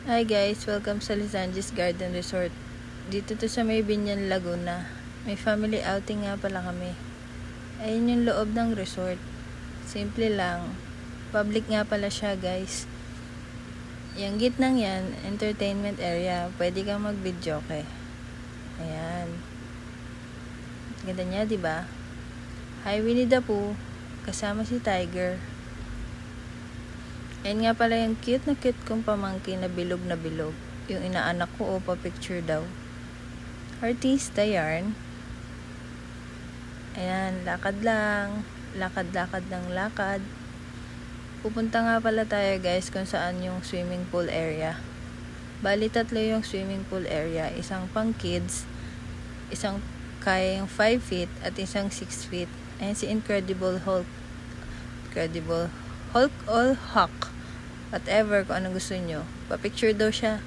Hi guys, welcome sa Lisanges Garden Resort. Dito to sa may Binyan, Laguna. May family outing nga pala kami. Ayun yung loob ng resort. Simple lang. Public nga pala siya guys. Yung gitnang yan, entertainment area. Pwede kang mag-videoke. Ayan. Ganda niya, diba? Hi Winnie the Pooh. Kasama si Tiger. Ayan nga pala yung cute na cute kong pamangkin na bilog na bilog. Yung inaanak ko o pa-picture daw. Artista yarn. Ayan, lakad lang. Lakad-lakad ng lakad. Pupunta nga pala tayo guys kung saan yung swimming pool area. Bali 3 yung swimming pool area. Isang pang kids, isang kaya yung 5 feet at isang 6 feet. Ayan si Incredible Hulk. Incredible Hulk or Hawk. Whatever, kung anong gusto nyo. Pa-picture daw siya.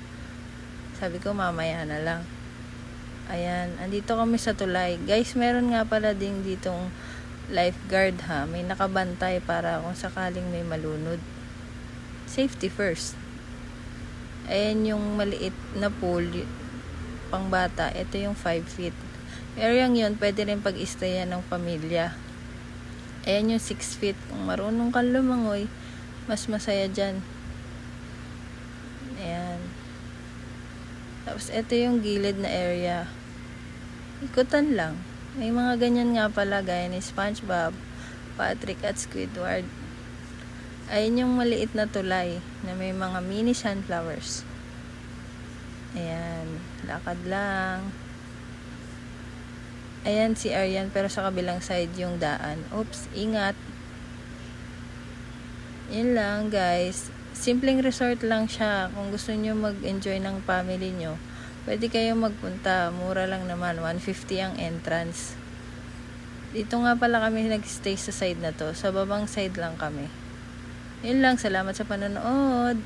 Sabi ko, mamaya na lang. Ayan, andito kami sa tulay. Guys, meron nga pala ding ditong lifeguard ha. May nakabantay para kung sakaling may malunod. Safety first. Ayan yung maliit na pool, pang bata. Ito yung 5 feet. Area yun, pwede rin pag-istayan ng pamilya. Ayan yung 6 feet. Kung marunong kang lumangoy, mas masaya dyan. Ayan. Tapos, ito yung gilid na area. Ikutan lang. May mga ganyan nga pala, gaya ni SpongeBob, Patrick at Squidward. Ayan yung maliit na tulay na may mga mini sunflowers. Ayan. Lakad lang. Ayan si Arian, pero sa kabilang side yung daan. Oops, ingat. Yun lang guys. Simpleng resort lang siya. Kung gusto nyo mag-enjoy ng family nyo, pwede kayong magpunta. Mura lang naman. 150 ang entrance. Dito nga pala kami nag-stay sa side na to. Sa babang side lang kami. Yun lang. Salamat sa panonood.